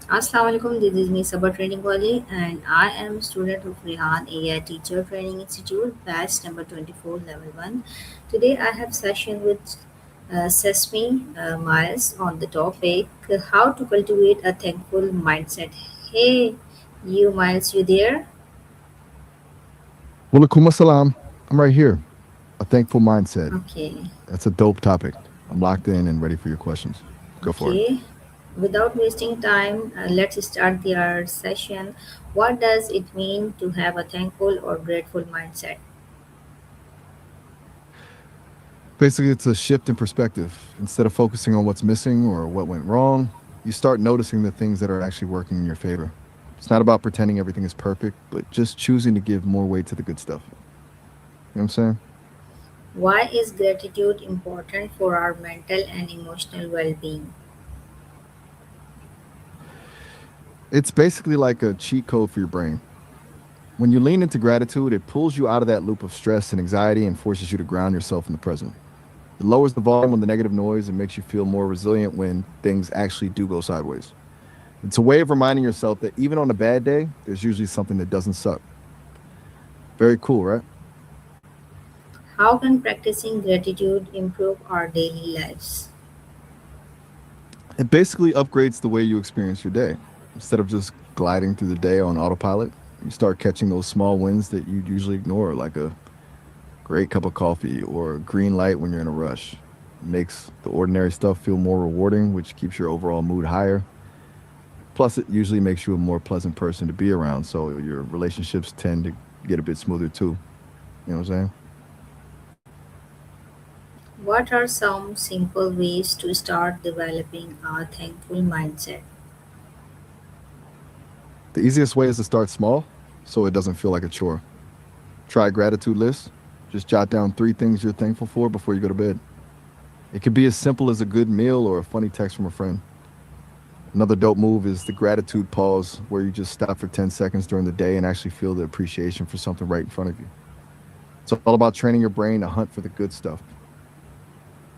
Assalamu alaikum, this is me Sabah Training Wali and I am a student of Rehan AI Teacher Training Institute, batch number 24, level 1. Today I have session with Sesame Miles on the topic how to cultivate a thankful mindset. Hey, you Miles, you there? Walaikum assalam. I'm right here. A thankful mindset. Okay, That's a dope topic. I'm locked in and ready for your questions. Go for it. okay. Without wasting time, let's start the our session. What does it mean to have a thankful or grateful mindset? Basically, it's a shift in perspective. Instead of focusing on what's missing or what went wrong, you start noticing the things that are actually working in your favor. It's not about pretending everything is perfect, but just choosing to give more weight to the good stuff. You know what I'm saying? Why is gratitude important for our mental and emotional well being? It's basically like a cheat code for your brain. When you lean into gratitude, it pulls you out of that loop of stress and anxiety and forces you to ground yourself in the present. It lowers the volume on the negative noise and makes you feel more resilient when things actually do go sideways. It's a way of reminding yourself that even on a bad day, there's usually something that doesn't suck. Very cool, right? How can practicing gratitude improve our daily lives? It basically upgrades the way you experience your day. Instead of just gliding through the day on autopilot, you start catching those small wins that you'd usually ignore, like a great cup of coffee or a green light when you're in a rush. It makes the ordinary stuff feel more rewarding, which keeps your overall mood higher. Plus, it usually makes you a more pleasant person to be around, so your relationships tend to get a bit smoother too. You know what I'm saying? What are some simple ways to start developing a thankful mindset? The easiest way is to start small so it doesn't feel like a chore. Try a gratitude list. Just jot down three things you're thankful for before you go to bed. It could be as simple as a good meal or a funny text from a friend. Another dope move is the gratitude pause, where you just stop for 10 seconds during the day and actually feel the appreciation for something right in front of you. It's all about training your brain to hunt for the good stuff.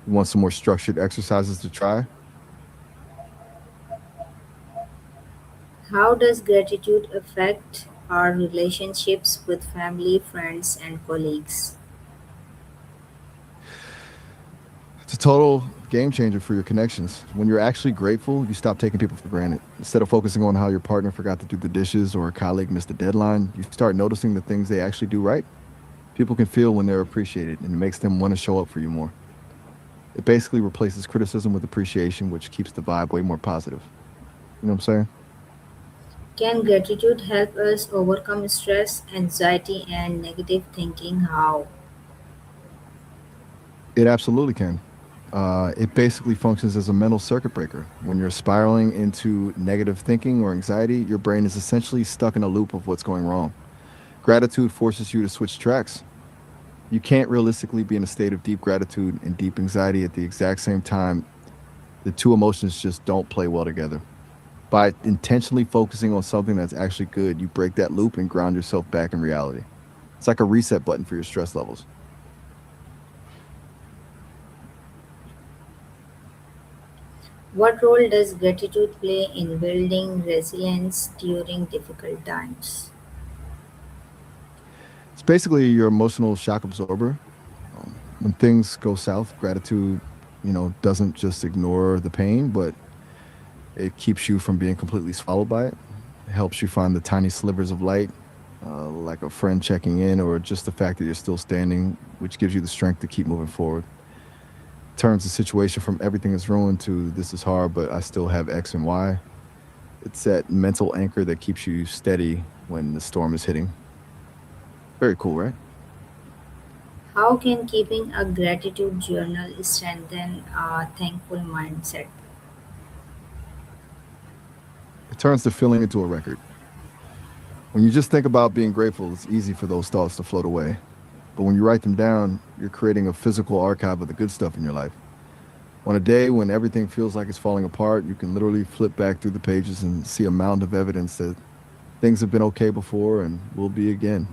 You want some more structured exercises to try? How does gratitude affect our relationships with family, friends, and colleagues? It's a total game changer for your connections. When you're actually grateful, you stop taking people for granted. Instead of focusing on how your partner forgot to do the dishes or a colleague missed a deadline, you start noticing the things they actually do right. People can feel when they're appreciated, and it makes them want to show up for you more. It basically replaces criticism with appreciation, which keeps the vibe way more positive. You know what I'm saying? Can gratitude help us overcome stress, anxiety, and negative thinking? How? It absolutely can. It basically functions as a mental circuit breaker. When you're spiraling into negative thinking or anxiety, your brain is essentially stuck in a loop of what's going wrong. Gratitude forces you to switch tracks. You can't realistically be in a state of deep gratitude and deep anxiety at the exact same time. The two emotions just don't play well together. By intentionally focusing on something that's actually good, you break that loop and ground yourself back in reality. It's like a reset button for your stress levels. What role does gratitude play in building resilience during difficult times? It's basically your emotional shock absorber. When things go south, gratitude, doesn't just ignore the pain, but it keeps you from being completely swallowed by it. It helps you find the tiny slivers of light, like a friend checking in, or just the fact that you're still standing, which gives you the strength to keep moving forward. Turns the situation from everything is ruined to this is hard, but I still have X and Y. It's that mental anchor that keeps you steady when the storm is hitting. Very cool, right? How can keeping a gratitude journal strengthen a thankful mindset? It turns the feeling into a record. When you just think about being grateful, it's easy for those thoughts to float away. But when you write them down, you're creating a physical archive of the good stuff in your life. On a day when everything feels like it's falling apart, you can literally flip back through the pages and see a mound of evidence that things have been okay before and will be again.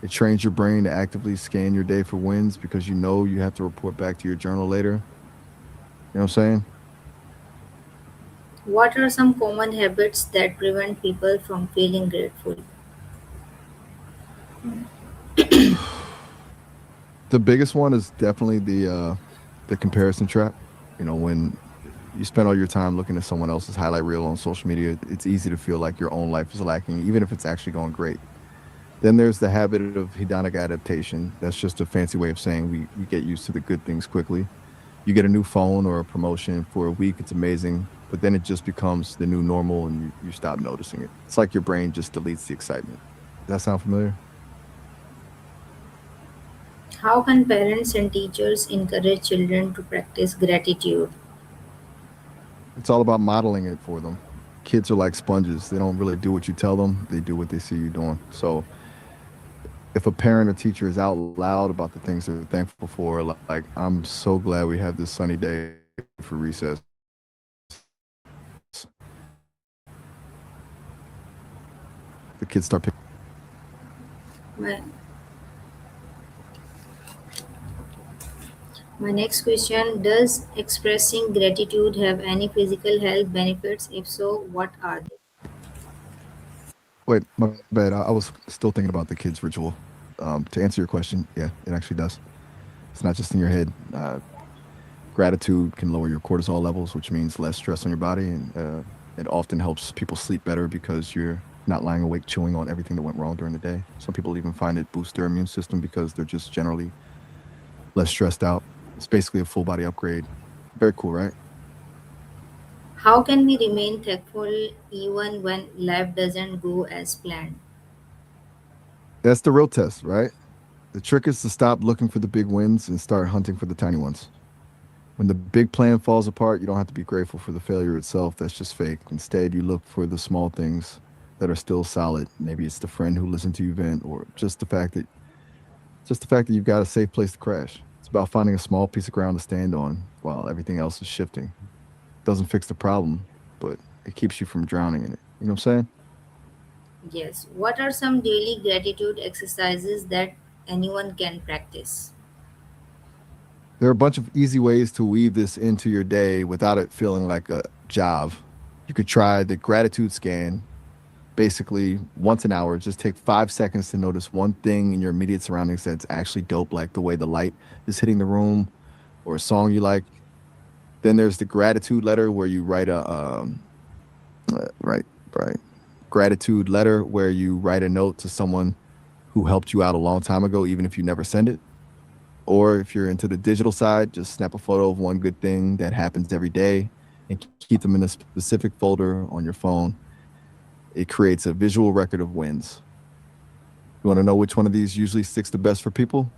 It trains your brain to actively scan your day for wins because you know you have to report back to your journal later. You know what I'm saying? What are some common habits that prevent people from feeling grateful? The biggest one is definitely the comparison trap. You know, when you spend all your time looking at someone else's highlight reel on social media, it's easy to feel like your own life is lacking, even if it's actually going great. Then there's the habit of hedonic adaptation. That's just a fancy way of saying we get used to the good things quickly. You get a new phone or a promotion for a week, it's amazing, but then it just becomes the new normal and you stop noticing it. It's like your brain just deletes the excitement. Does that sound familiar? How can parents and teachers encourage children to practice gratitude? It's all about modeling it for them. Kids are like sponges. They don't really do what you tell them, they do what they see you doing. So if a parent or teacher is out loud about the things they're thankful for, like, I'm so glad we have this sunny day for recess, the kids start picking up on it. My, my next question: does expressing gratitude have any physical health benefits? If so, what are they? Wait, my bad. I was still thinking about the kids ritual. To answer your question, yeah, it actually does. It's not just in your head. Gratitude can lower your cortisol levels, which means less stress on your body, and it often helps people sleep better because you're not lying awake chewing on everything that went wrong during the day. Some people even find it boosts their immune system because they're just generally less stressed out. It's basically a full body upgrade. Very cool, right? How can we remain thankful even when life doesn't go as planned? That's the real test, right? The trick is to stop looking for the big wins and start hunting for the tiny ones. When the big plan falls apart, you don't have to be grateful for the failure itself. That's just fake. Instead, you look for the small things that are still solid. Maybe it's the friend who listened to you vent, or just the fact that you've got a safe place to crash. It's about finding a small piece of ground to stand on while everything else is shifting. It doesn't fix the problem, but it keeps you from drowning in it. You know what I'm saying? Yes. What are some daily gratitude exercises that anyone can practice? There are a bunch of easy ways to weave this into your day without it feeling like a job. You could try the gratitude scan. Basically, once an hour, just take 5 seconds to notice one thing in your immediate surroundings that's actually dope, like the way the light is hitting the room or a song you like. Then there's the gratitude letter where you write right, right, gratitude letter where you write a note to someone who helped you out a long time ago, even if you never send it. Or if you're into the digital side, just snap a photo of one good thing that happens every day and keep them in a specific folder on your phone. It creates a visual record of wins. You want to know which one of these usually sticks the best for people?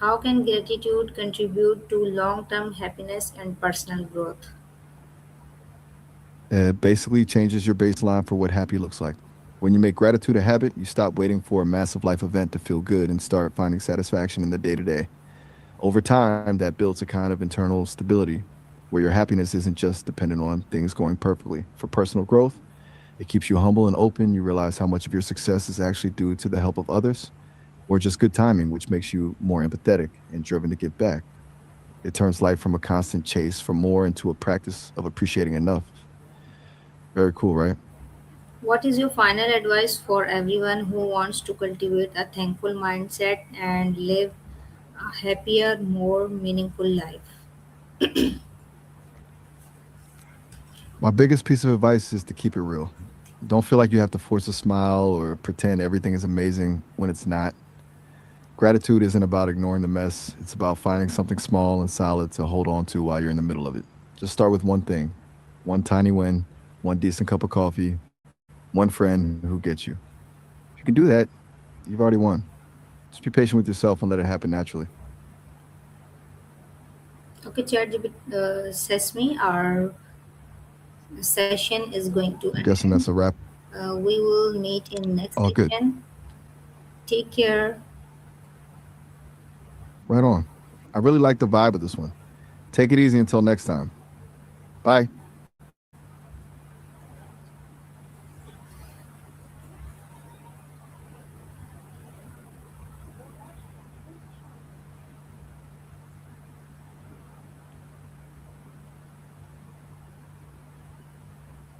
How can gratitude contribute to long term happiness and personal growth? It basically changes your baseline for what happy looks like. When you make gratitude a habit, you stop waiting for a massive life event to feel good and start finding satisfaction in the day to day. Over time, that builds a kind of internal stability where your happiness isn't just dependent on things going perfectly. For personal growth, it keeps you humble and open. You realize how much of your success is actually due to the help of others or just good timing, which makes you more empathetic and driven to give back. It turns life from a constant chase for more into a practice of appreciating enough. Very cool, right? What is your final advice for everyone who wants to cultivate a thankful mindset and live a happier, more meaningful life? My biggest piece of advice is to keep it real. Don't feel like you have to force a smile or pretend everything is amazing when it's not. Gratitude isn't about ignoring the mess, it's about finding something small and solid to hold on to while you're in the middle of it. Just start with one thing, one tiny win, one decent cup of coffee, one friend who gets you. If you can do that, you've already won. Just be patient with yourself and let it happen naturally. Okay, Sesame, our session is going to I'm guessing that's end. a wrap. We will meet in next All good. session. Take care. Right on. I really like the vibe of this one. Take it easy until next time. Bye.